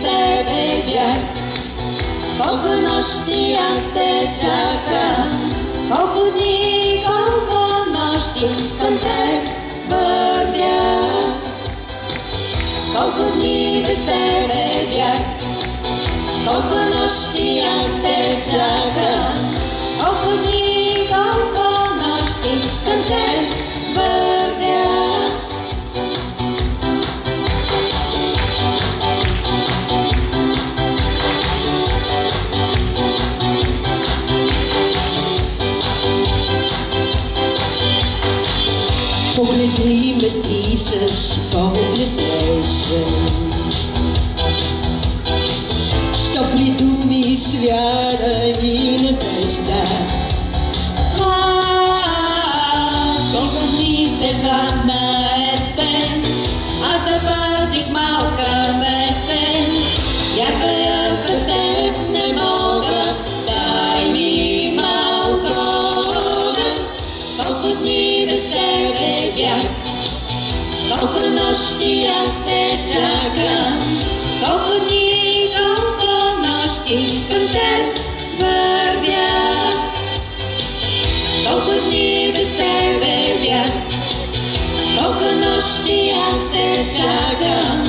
тебе бях. Колко нощи аз те чакам, колко дни, колко нощи към теб вървя. Колко дни без тебе бях, колко нощи аз те чакам, колко дни, колко нощи към теб вървя. Погледни ме ти с поглед нежен, с топли думи, с вяра и надежда. Колко дни се задна есен, аз запазих малка песен. Вярвая съвсем не мога, дай ми малко. Колко дни без тебе бях, колко нощи аз те чакам, колко дни, колко нощи към теб вървя. Колко дни без тебе бях, колко нощи аз те чакам,